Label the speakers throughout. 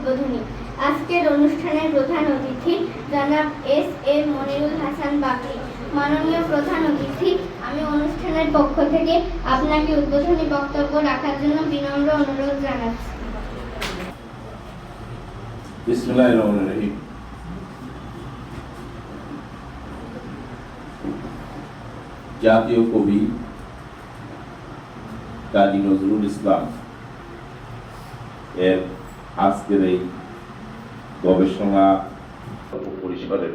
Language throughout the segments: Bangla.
Speaker 1: উদ্বোধনী। আজকের অনুষ্ঠানের প্রধান অতিথি জনাব এস.এ. মনিরুল হাসান বাকরি। মাননীয় প্রধান অতিথি, আমি অনুষ্ঠানের পক্ষ থেকে আপনাকে উদ্বোধনী বক্তব্য রাখার জন্য বিনম্র অনুরোধ জানাচ্ছি।
Speaker 2: বিসমিল্লাহির রহমানির রহিম। জাতীয় কবি কাজী নজরুল ইসলাম এর আজকের এই গবেষণা পরিসরের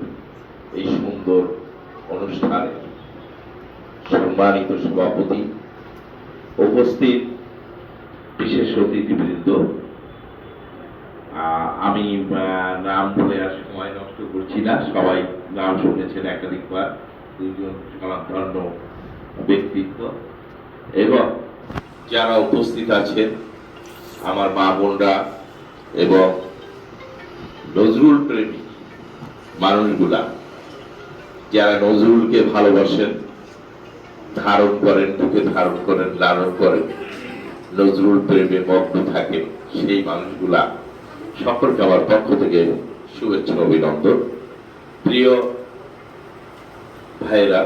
Speaker 2: এই সুন্দর অনুষ্ঠানে সম্মানিত সভাপতি, উপস্থিত বিশেষ অতিথিবৃন্দ, আমি নাম বলে আর সময় নষ্ট করছি না, সবাই নাম শুনেছেন একাধিকবার, দুইজন স্বনামধন্য ব্যক্তিত্ব এবং যারা উপস্থিত আছেন আমার মা বোনরা এবং নজরুল প্রেমী মানুষগুলা, যারা নজরুলকে ভালোবাসেন, ধারণ করেন, বুকে ধারণ করেন, লালন করেন, নজরুল প্রেমে মগ্ন থাকেন, সেই মানুষগুলা সকলকে আমার পক্ষ থেকে শুভেচ্ছা অভিনন্দন। প্রিয় ভাইরা,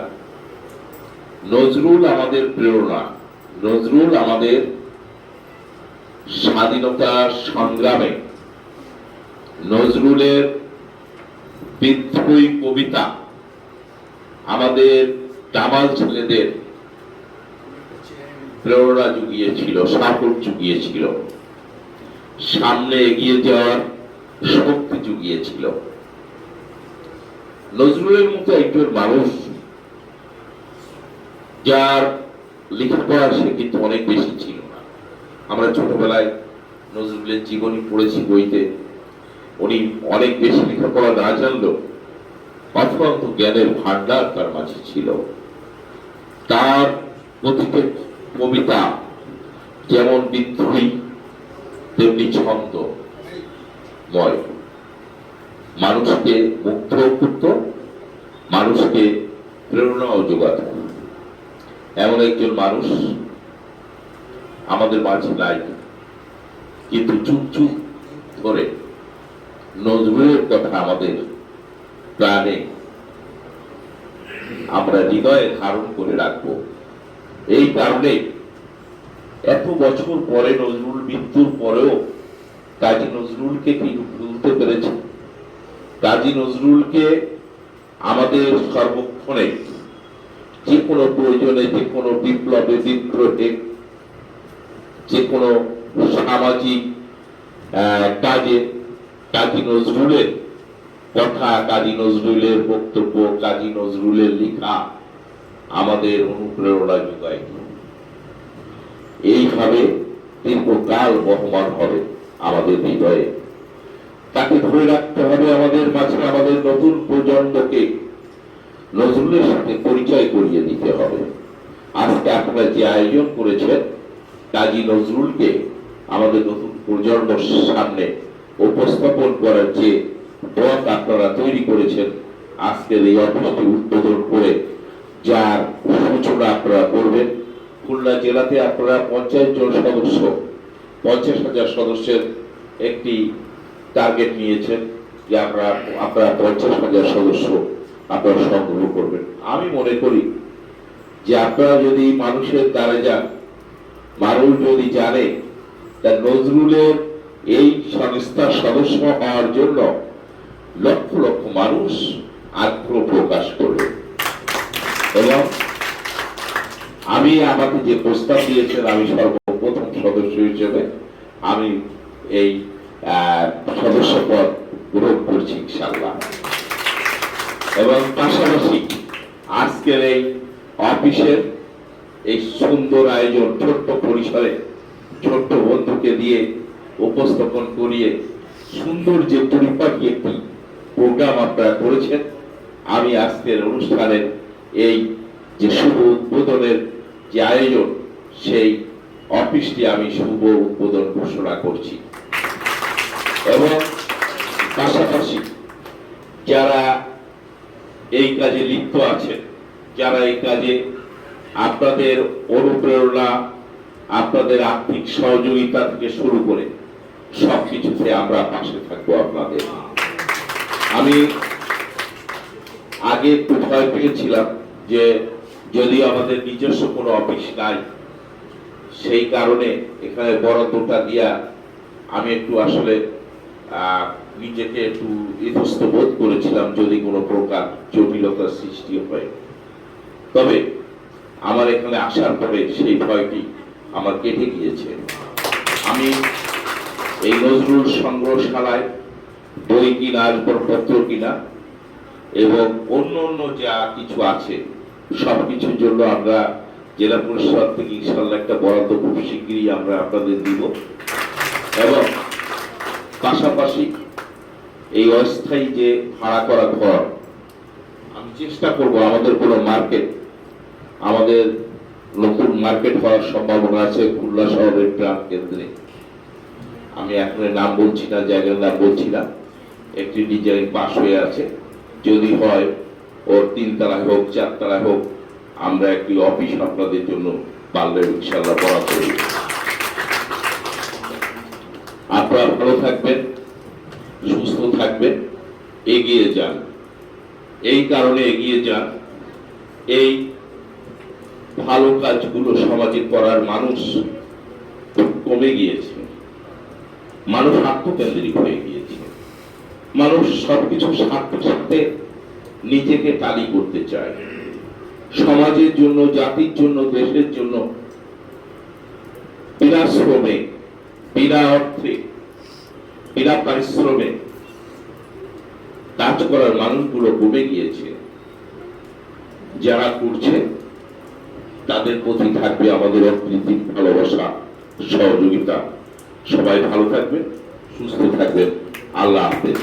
Speaker 2: নজরুল আমাদের প্রেরণা, নজরুল আমাদের স্বাধীনতা সংগ্রামে, নজরুলের বিদ্রোহী কবিতা আমাদের দামাল ছেলেদের প্রেরণা জুগিয়েছিল, সাহস জুগিয়েছিল, সামনে এগিয়ে যাওয়ার শক্তি জুগিয়েছিল। নজরুলের মতো একজন মানুষ যার লেখাপড়া সে কিন্তু অনেক বেশি ছিল না। আমরা ছোটবেলায় নজরুলের জীবনী পড়েছি বইতে, উনি অনেক বেশি লেখাপড়া না জানলেও অত্যন্ত জ্ঞানের ভান্ডার তার মাঝে ছিল। তার প্রতিটি কবিতা যেমন বিদ্রোহী তেমনি ছন্দময়, মানুষকে মুগ্ধ করত, মানুষকে প্রেরণাও যোগাত। এমন একজন মানুষ আমাদের মাঝে নাই, কিন্তু চুপ চুপ ধরে নজরুলের কথা আমাদের প্রাণে আমরা হৃদয়ে ধারণ করে রাখবো। এই কারণে এত বছর পরে, নজরুল মৃত্যুর পরেও কাজী নজরুলকে কি ভুলতে পেরেছে? কাজী নজরুলকে আমাদের সর্বক্ষণে, যে কোনো প্রয়োজনে, যে কোনো বিপ্লবে, বিদ্রোহে, যে কোনো সামাজিক কাজে কাজী নজরুলের কথা, কাজী নজরুলের বক্তব্য, কাজী নজরুলের লেখা আমাদের অনুপ্রেরণা যোগায়। এইভাবে দীর্ঘকাল বহমান হবে আমাদের হৃদয়ে। তাকে ধরে রাখতে হবে আমাদের মাঝে। আমাদের নতুন প্রজন্মকে নজরুলের সাথে পরিচয় করিয়ে দিতে হবে। আজকে আপনারা যে আয়োজন করেছেন, কাজী নজরুলকে আমাদের নতুন প্রজন্মের সামনে উপস্থাপন করার যে পথ আপনারা তৈরি করেছেন, আজকের এই অফিসটি উদ্বোধন করে যার সূচনা আপনারা করবেন। খুলনা জেলাতে আপনারা 50 জন সদস্য, 50,000 সদস্যের একটি টার্গেট নিয়েছেন যে আপনারা 50,000 সদস্য আপনারা সংগ্রহ করবেন। আমি মনে করি যে আপনারা যদি মানুষের দ্বারে যান, মানুষ যদি জানে তা নজরুলের এই সংস্থার সদস্য হওয়ার জন্য লক্ষ লক্ষ মানুষ আগ্রহ প্রকাশ করবে। এবং আমি আমাকে যে প্রস্তাব দিয়েছেন, আমি সর্বপ্রথম সদস্য হিসেবে আমি এই সদস্য পদ গ্রহণ করছি ইনশাআল্লাহ। এবং পাশাপাশি আজকের এই অফিসের এই সুন্দর আয়োজন, ছোট্ট পরিসরে ছোট্ট বন্ধুকে দিয়ে উপস্থাপন করিয়ে সুন্দর যে পরিপাটি একটি প্রোগ্রাম আপনারা করেছেন, আমি আজকের অনুষ্ঠানের এই যে শুভ উদ্বোধনের যে আয়োজন, সেই অফিসটি আমি শুভ উদ্বোধন ঘোষণা করছি। এবং পাশাপাশি যারা এই কাজে লিপ্ত আছেন, যারা এই কাজে আপনাদের অনুপ্রেরণা, আপনাদের আর্থিক সহযোগিতা থেকে শুরু করে সবকিছুতে আমরা পাশে থাকবো আপনাদের। আমি আগে একটু ভয় পেয়েছিলাম যে যদি আমাদের নিজস্ব কোনো অফিস নাই, সেই কারণে এখানে বরাদ্দটা দিয়া আমি একটু আসলে নিজেকে একটু ইতস্ত বোধ করেছিলাম যদি কোনো প্রকার জটিলতার সৃষ্টি হয়। তবে আমার এখানে আসার পরে সেই ভয়টি আমার কেটে গিয়েছে। আমি এই নজরুল সংগ্রহশালায় বই কিনা, আসবাবপত্র কিনা এবং অন্য অন্য যা কিছু আছে সবকিছুর জন্য আমরা জেলা পরিষদ থেকে ইনশাল্লাহ একটা বরাদ্দ খুব শীঘ্রই আমরা আপনাদের দিব। এবং পাশাপাশি এই অস্থায়ী যে ভাড়া করা ঘর, আমি চেষ্টা করব আমাদের কোনো মার্কেট, আমাদের নতুন মার্কেট হওয়ার সম্ভাবনা আছে খুলনা শহরের প্রাণ কেন্দ্রে। আমি এখন নাম বলছি না, জায়গার নাম বলছি না, একটি ডিজাইন পাস হয়ে আছে। যদি হয় ওর 3 তলায় হোক 4 তলায় হোক, আমরা একটি অফিস আপনাদের জন্য পারলে ইনশাআল্লাহ বরাদ্দ করি। আপনারা ভালো থাকবেন, সুস্থ থাকবেন, এগিয়ে যান। এই কারণে এগিয়ে যান, এই ভালো কাজগুলো সমাজে করার মানুষ কমে গিয়েছে, মানুষ আত্মকেন্দ্রিক হয়ে গিয়েছে, মানুষ সবকিছু স্বার্থের সাথে নিজেকে টালি করতে চায়। সমাজের জন্য, জাতির জন্য, দেশের জন্য বিনা শ্রমে, বিনা অর্থে, বিনা পরিশ্রমে কাজ করার মানুষগুলো কমে গিয়েছে। যারা করছে তাদের প্রতি থাকবে আমাদের অকৃত্রিম ভালোবাসা, সহযোগিতা। সবাই ভালো থাকবেন, সুস্থ থাকবেন। আল্লাহ হাফেজ।